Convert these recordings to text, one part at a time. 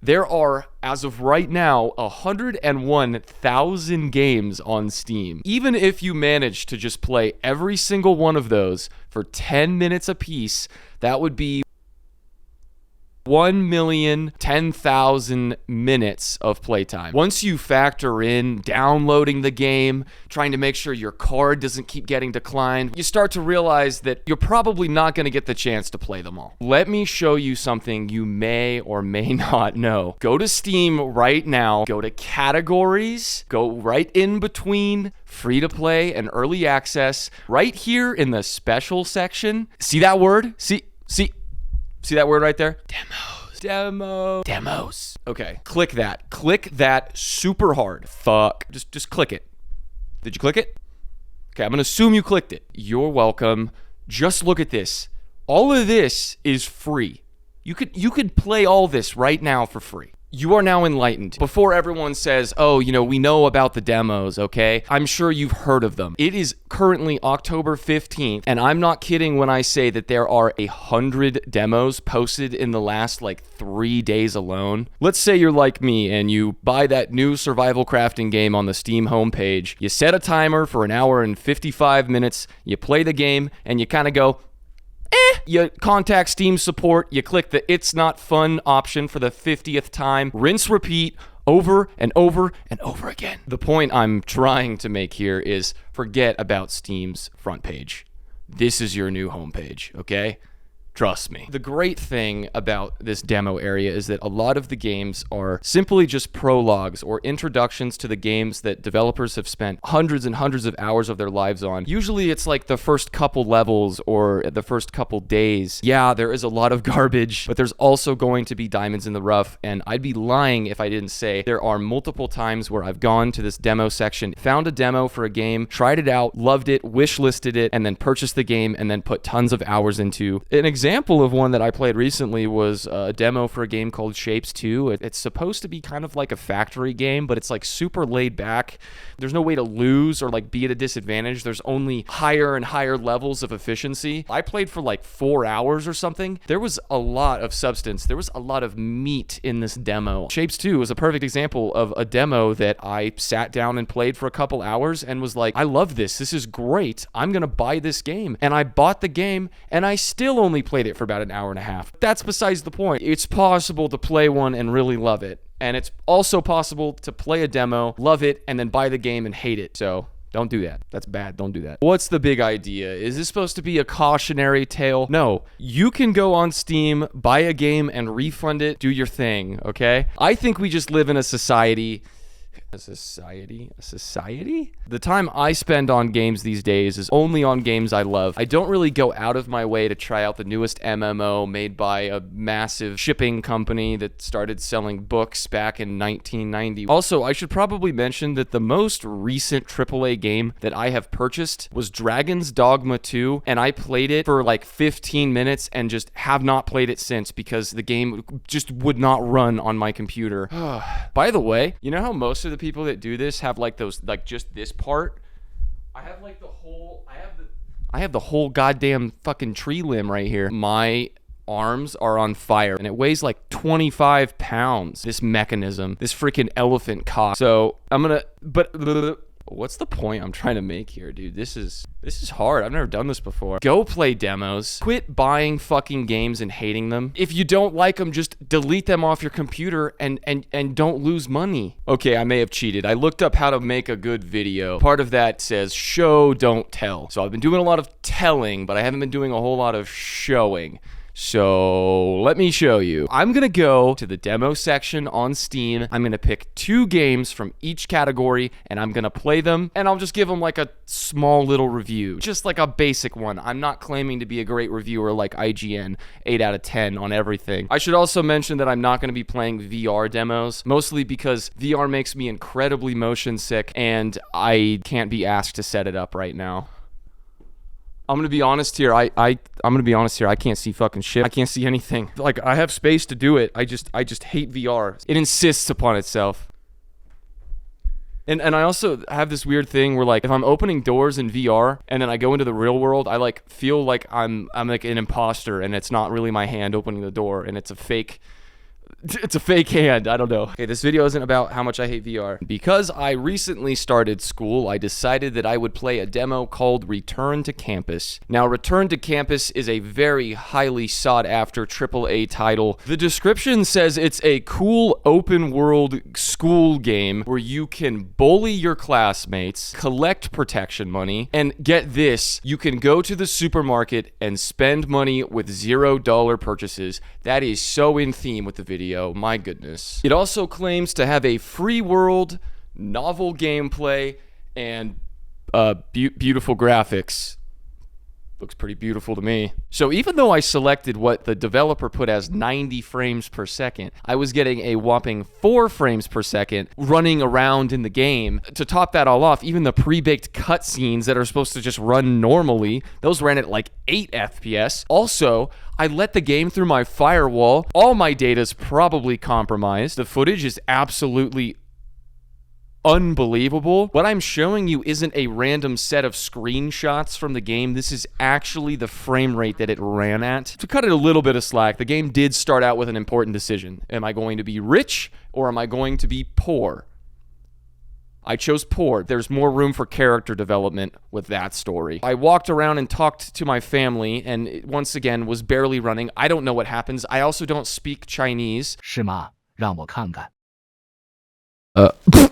There are, as of right now, 101,000 games on Steam. Even if you manage to just play every single one of those for 10 minutes apiece, that would be 1,010,000 minutes of playtime. Once you factor in downloading the game, trying to make sure your card doesn't keep getting declined, you start to realize that you're probably not going to get the chance to play them all. Let me show you something you may or may not know. Go to Steam right now, go to categories, go right in between free to play and early access. Right here in the special section, see that word? See that word right there? Demos. Okay, click that. Click that super hard. Fuck. Just click it. Did you click it? Okay, I'm gonna assume you clicked it. You're welcome. Just look at this. All of this is free. You could play all this right now for free. You are now enlightened. Before everyone says, oh, we know about the demos, okay? I'm sure you've heard of them. It is currently October 15th, and I'm not kidding when I say that there are 100 demos posted in the last, 3 days alone. Let's say you're like me, and you buy that new survival crafting game on the Steam homepage. You set a timer for an hour and 55 minutes, you play the game, and you kind of go, you contact Steam support, you click the "It's not fun" option for the 50th time, rinse, repeat, over and over and over again. The point I'm trying to make here is forget about Steam's front page. This is your new homepage, okay? Trust me. The great thing about this demo area is that a lot of the games are simply just prologues or introductions to the games that developers have spent hundreds and hundreds of hours of their lives on. Usually it's like the first couple levels or the first couple days. Yeah, there is a lot of garbage, but there's also going to be diamonds in the rough, and I'd be lying if I didn't say there are multiple times where I've gone to this demo section, found a demo for a game, tried it out, loved it, wishlisted it, and then purchased the game and then put tons of hours into. An example of one that I played recently was a demo for a game called Shapes 2. It's supposed to be kind of like a factory game, but it's super laid back. There's no way to lose or be at a disadvantage. There's only higher and higher levels of efficiency. I played for 4 hours or something. There was a lot of substance. There was a lot of meat in this demo. Shapes 2 was a perfect example of a demo that I sat down and played for a couple hours and was like, I love this. This is great. I'm going to buy this game. And I bought the game, and I still only played it for about an hour and a half. That's besides the point. It's possible to play one and really love it. And it's also possible to play a demo, love it, and then buy the game and hate it. So don't do that. That's bad. Don't do that. What's the big idea? Is this supposed to be a cautionary tale? No. You can go on Steam, buy a game, and refund it. Do your thing, okay? I think we just live in a society. A society? The time I spend on games these days is only on games I love. I don't really go out of my way to try out the newest MMO made by a massive shipping company that started selling books back in 1990. Also, I should probably mention that the most recent AAA game that I have purchased was Dragon's Dogma 2, and I played it for 15 minutes and just have not played it since because the game just would not run on my computer. By the way, you know how most of the people that do this have those just this part? I have I have the whole goddamn fucking tree limb right here. My arms are on fire and it weighs 25 pounds. This mechanism, this freaking elephant cock. So what's the point I'm trying to make here, dude? This is hard. I've never done this before. Go play demos. Quit buying fucking games and hating them. If you don't like them, just delete them off your computer and don't lose money. Okay, I may have cheated. I looked up how to make a good video. Part of that says show, don't tell. So I've been doing a lot of telling, but I haven't been doing a whole lot of showing. So let me show you. I'm going to go to the demo section on Steam. I'm going to pick 2 games from each category and I'm going to play them and I'll just give them a small little review. Just a basic one. I'm not claiming to be a great reviewer like IGN, 8 out of 10 on everything. I should also mention that I'm not going to be playing VR demos, mostly because VR makes me incredibly motion sick and I can't be asked to set it up right now. I'm gonna be honest here. I'm gonna be honest here. I can't see fucking shit. I can't see anything. I have space to do it. I just hate VR. It insists upon itself. And I also have this weird thing where if I'm opening doors in VR and then I go into the real world, I feel like I'm an imposter and it's not really my hand opening the door and it's a fake It's a fake hand. I don't know. Okay, this video isn't about how much I hate VR. Because I recently started school, I decided that I would play a demo called Return to Campus. Now, Return to Campus is a very highly sought after AAA title. The description says it's a cool open world school game where you can bully your classmates, collect protection money, and get this, you can go to the supermarket and spend money with $0 purchases. That is so in theme with the video. My goodness. It also claims to have a free world, novel gameplay, and beautiful graphics. Looks pretty beautiful to me. So even though I selected what the developer put as 90 frames per second, I was getting a whopping 4 frames per second running around in the game. To top that all off, even the pre-baked cutscenes that are supposed to just run normally, those ran at like 8 FPS. Also, I let the game through my firewall. All my data's probably compromised. The footage is absolutely unbelievable. What I'm showing you isn't a random set of screenshots from the game. This is actually the frame rate that it ran at. To cut it a little bit of slack, the game did start out with an important decision. Am I going to be rich or am I going to be poor? I chose poor. There's more room for character development with that story. I walked around and talked to my family and it, once again, was barely running. I don't know what happens. I also don't speak Chinese. 是吗？让我看看。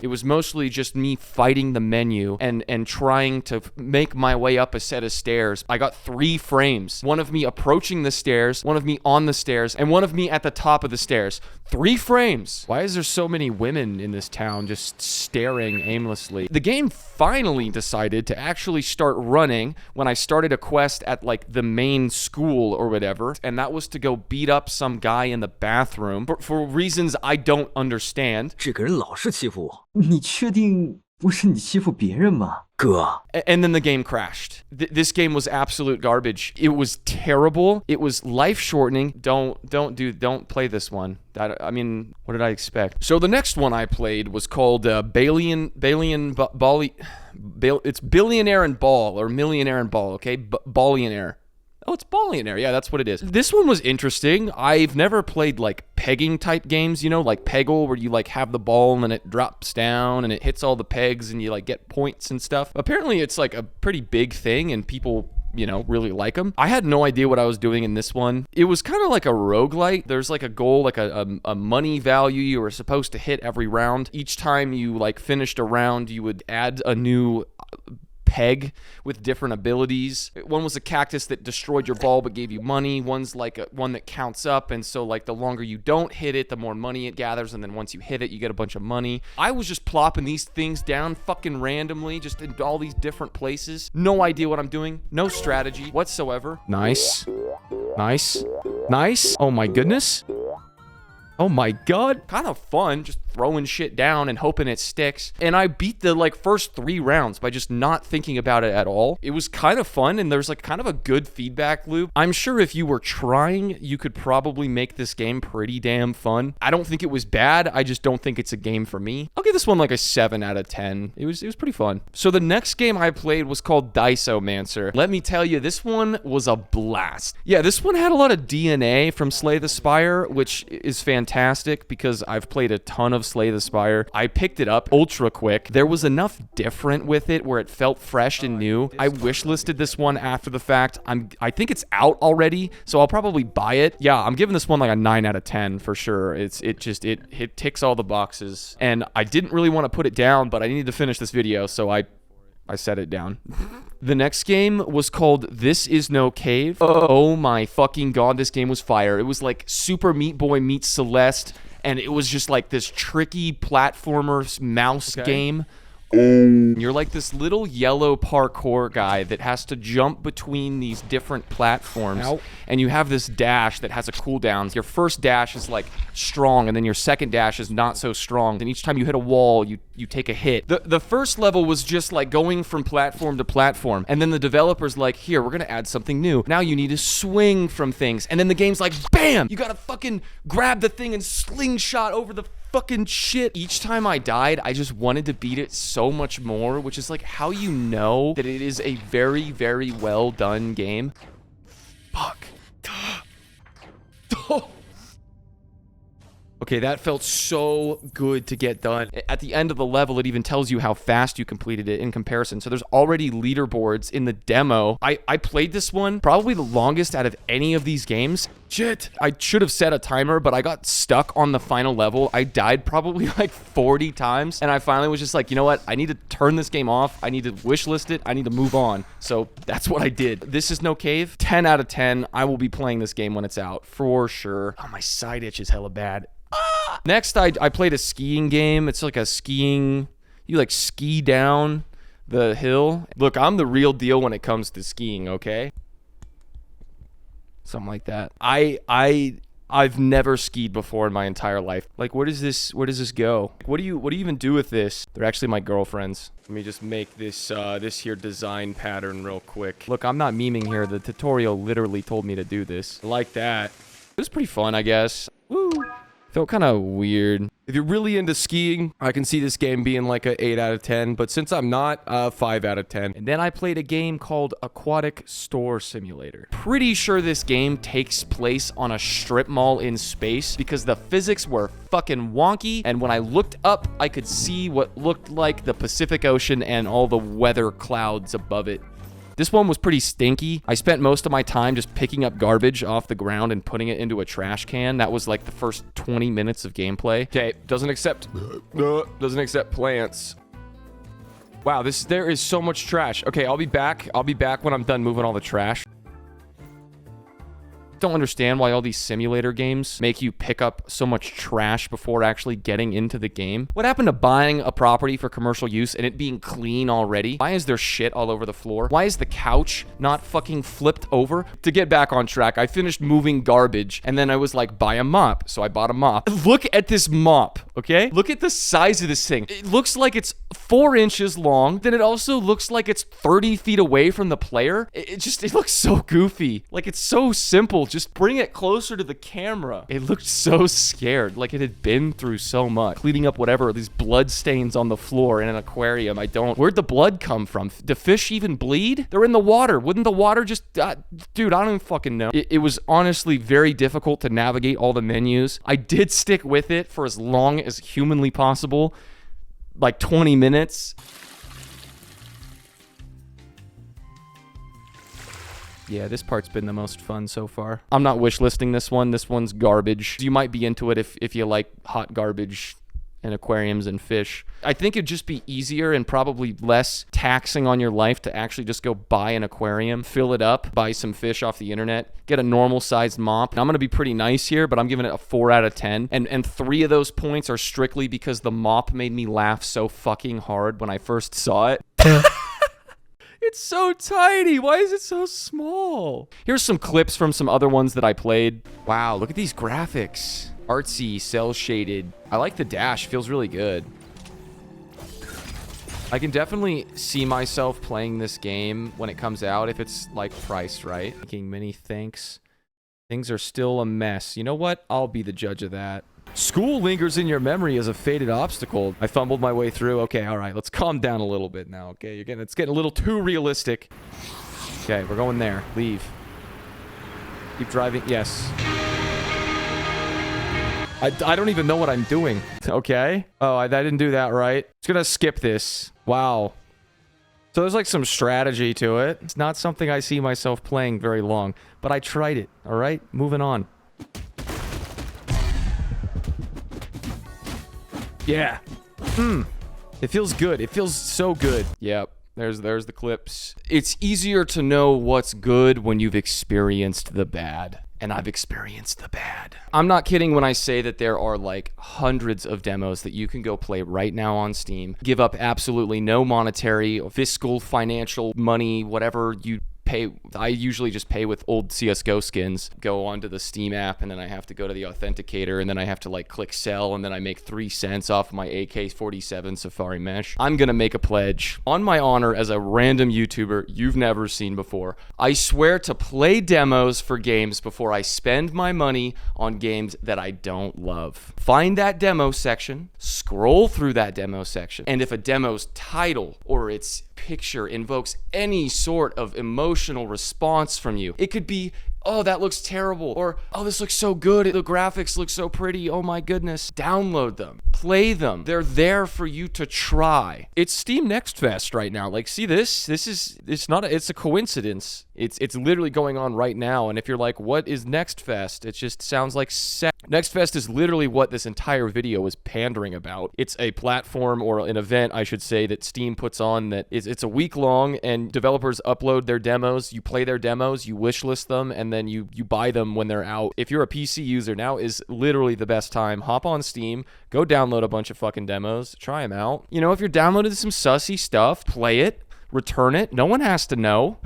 It was mostly just me fighting the menu and trying to make my way up a set of stairs. I got 3 frames. One of me approaching the stairs, one of me on the stairs, and one of me at the top of the stairs. 3 frames. Why is there so many women in this town just staring aimlessly? The game finally decided to actually start running when I started a quest at like the main school or whatever, and that was to go beat up some guy in the bathroom for reasons I don't understand. 这个人老是欺负我，你确定不是你欺负别人吗，哥？ And then the game crashed. This game was absolute garbage. It was terrible. It was life-shortening. Don't play this one. I mean, what did I expect? So the next one I played was called it's Billionaire and Ball, or Millionaire and Ball, okay? Ballionaire. Oh, it's Ballionaire. Yeah, that's what it is. This one was interesting. I've never played like pegging type games, you know, like Peggle, where you like have the ball and then it drops down and it hits all the pegs and you like get points and stuff. Apparently it's like a pretty big thing and people, you know, really like them. I had no idea what I was doing in this one. It was kind of like a roguelite. There's like a goal, like a money value you were supposed to hit every round. Each time you like finished a round, you would add a new peg with different abilities. One was a cactus that destroyed your ball but gave you money. One's like one that counts up, and so like the longer you don't hit it, the more money it gathers, and then once you hit it, you get a bunch of money. I was just plopping these things down fucking randomly, just in all these different places. No idea what I'm doing. No strategy whatsoever. Nice. Nice. Nice. Oh my goodness. Oh my god. Kind of fun, just throwing shit down and hoping it sticks. And I beat the like first 3 rounds by just not thinking about it at all. It was kind of fun and there's like kind of a good feedback loop. I'm sure if you were trying, you could probably make this game pretty damn fun. I don't think it was bad. I just don't think it's a game for me. I'll give this one like a 7 out of 10. It was pretty fun. So the next game I played was called Diceomancer. Let me tell you, this one was a blast. Yeah, this one had a lot of DNA from Slay the Spire, which is fantastic because I've played a ton of Slay the Spire. I picked it up ultra quick. There was enough different with it where it felt fresh and new. I wishlisted this one after the fact. I think it's out already, so I'll probably buy it. Yeah, I'm giving this one like a 9 out of 10 for sure. It ticks all the boxes. And I didn't really want to put it down, but I needed to finish this video, so I set it down. The next game was called This Is No Cave. Oh my fucking god, this game was fire. It was like Super Meat Boy meets Celeste, and it was just like this tricky platformer mouse game. You're like this little yellow parkour guy that has to jump between these different platforms. Ow. And you have this dash that has a cooldown. Your first dash is like strong, and then your second dash is not so strong. And each time you hit a wall, you take a hit. The first level was just like going from platform to platform. And then the developer's like, here, we're gonna add something new. Now you need to swing from things. And then the game's like, bam! You gotta fucking grab the thing and slingshot over the fucking shit. Each time I died, I just wanted to beat it so much more, which is like how you know that it is a very, very well done game. Fuck. Okay, that felt so good to get done. At the end of the level, it even tells you how fast you completed it in comparison. So there's already leaderboards in the demo. I played this one probably the longest out of any of these games. Shit. I should have set a timer, but I got stuck on the final level. I died probably like 40 times. And I finally was just like, you know what? I need to turn this game off. I need to wishlist it. I need to move on. So that's what I did. This is no cave. 10 out of 10. I will be playing this game when it's out for sure. Oh, my side itch is hella bad. Next, I played a skiing game. It's like a skiing, you like ski down the hill. Look, I'm the real deal when it comes to skiing, okay? Something like that. I've never skied before in my entire life. Like, where does this go? What do you even do with this? They're actually my girlfriends. Let me just make this this here design pattern real quick. Look, I'm not memeing here. The tutorial literally told me to do this. I like that. It was pretty fun, I guess. Woo! Felt kind of weird. If you're really into skiing, I can see this game being like a 8 out of 10, but since I'm not, 5 out of 10. And then I played a game called Aquatic Store Simulator. Pretty sure this game takes place on a strip mall in space because the physics were fucking wonky, and when I looked up, I could see what looked like the Pacific Ocean and all the weather clouds above it. This one was pretty stinky. I spent most of my time just picking up garbage off the ground and putting it into a trash can. That was like the first 20 minutes of gameplay. Okay, doesn't accept plants. Wow, there is so much trash. Okay, I'll be back. I'll be back when I'm done moving all the trash. Don't understand why all these simulator games make you pick up so much trash before actually getting into the game. What happened to buying a property for commercial use and it being clean already? Why is there shit all over the floor? Why is the couch not fucking flipped over? To get back on track, I finished moving garbage and then I was like, buy a mop. So I bought a mop. Look at this mop, okay? Look at the size of this thing. It looks like it's 4 inches long. Then it also looks like it's 30 feet away from the player. It looks so goofy. Like, it's so simple. Just bring it closer to the camera. It looked so scared, like it had been through so much. Cleaning up whatever, these blood stains on the floor in an aquarium. Where'd the blood come from? Do fish even bleed? They're in the water. Wouldn't the water just, dude, I don't even fucking know. It was honestly very difficult to navigate all the menus. I did stick with it for as long as humanly possible, like 20 minutes. Yeah, this part's been the most fun so far. I'm not wishlisting this one. This one's garbage. You might be into it if you like hot garbage and aquariums and fish. I think it'd just be easier and probably less taxing on your life to actually just go buy an aquarium, fill it up, buy some fish off the internet, get a normal sized mop. And I'm going to be pretty nice here, but I'm giving it a 4 out of 10. And 3 of those points are strictly because the mop made me laugh so fucking hard when I first saw it. It's so tiny. Why is it so small? Here's some clips from some other ones that I played. Wow, look at these graphics. Artsy, cell shaded. I like the dash. Feels really good. I can definitely see myself playing this game when it comes out if it's like priced right. Making many thanks. Things are still a mess. You know what? I'll be the judge of that. School lingers in your memory as a faded obstacle. I fumbled my way through. Okay, all right, let's calm down a little bit now, okay? It's getting a little too realistic. Okay, we're going there. Leave. Keep driving. Yes. I don't even know what I'm doing. Okay. Oh, I didn't do that right. Just gonna skip this. Wow. So there's like some strategy to it. It's not something I see myself playing very long, but I tried it, all right? Moving on. Yeah. It feels good. It feels so good. Yep. There's the clips. It's easier to know what's good when you've experienced the bad. And I've experienced the bad. I'm not kidding when I say that there are like hundreds of demos that you can go play right now on Steam. Give up absolutely no monetary, fiscal, financial, money, whatever you pay. I usually just pay with old CSGO skins, go onto the Steam app, and then I have to go to the authenticator, and then I have to like click sell, and then I make 3 cents off my AK-47 Safari Mesh. I'm gonna make a pledge on my honor as a random YouTuber you've never seen before. I swear to play demos for games before I spend my money on games that I don't love. Find that demo section, scroll through that demo section, and if a demo's title or its picture invokes any sort of emotional response from you, it could be oh, that looks terrible. Or, oh, this looks so good. The graphics look so pretty. Oh my goodness. Download them. Play them. They're there for you to try. It's Steam Next Fest right now. Like, see this? It's a coincidence. It's literally going on right now. And if you're like, what is Next Fest? It just sounds like Next Fest is literally what this entire video is pandering about. It's a platform, or an event, I should say, that Steam puts on that it's a week long, and developers upload their demos, you play their demos, you wishlist them, and then you buy them when they're out. If you're a PC user, now is literally the best time. Hop on Steam, go download a bunch of fucking demos, try them out. You know, if you're downloading some sussy stuff, play it, return it. No one has to know.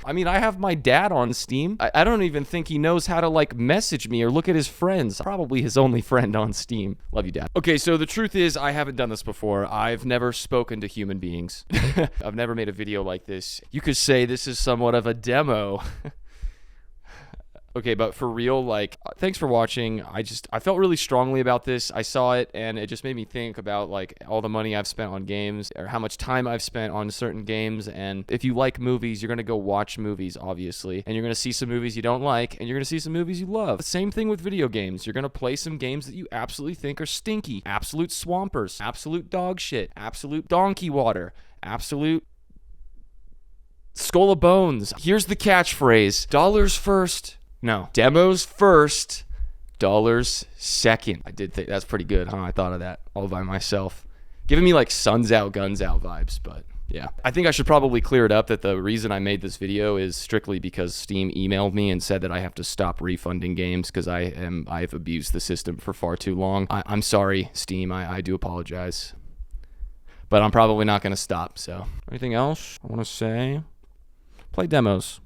I mean, I have my dad on Steam. I don't even think he knows how to, like, message me or look at his friends. Probably his only friend on Steam. Love you, Dad. Okay, so the truth is, I haven't done this before. I've never spoken to human beings. I've never made a video like this. You could say this is somewhat of a demo. Okay, but for real, like, thanks for watching. I felt really strongly about this. I saw it, and it just made me think about, like, all the money I've spent on games, or how much time I've spent on certain games. And if you like movies, you're going to go watch movies, obviously. And you're going to see some movies you don't like, and you're going to see some movies you love. The same thing with video games. You're going to play some games that you absolutely think are stinky. Absolute swampers. Absolute dog shit. Absolute donkey water. Absolute skull of bones. Here's the catchphrase. Dollars first. No, demos first, dollars second. I did think that's pretty good, huh? I thought of that all by myself. Giving me like Suns Out, Guns Out vibes, but yeah. I think I should probably clear it up that the reason I made this video is strictly because Steam emailed me and said that I have to stop refunding games because I've abused the system for far too long. I'm sorry, Steam. I do apologize. But I'm probably not going to stop, so. Anything else I want to say? Play demos.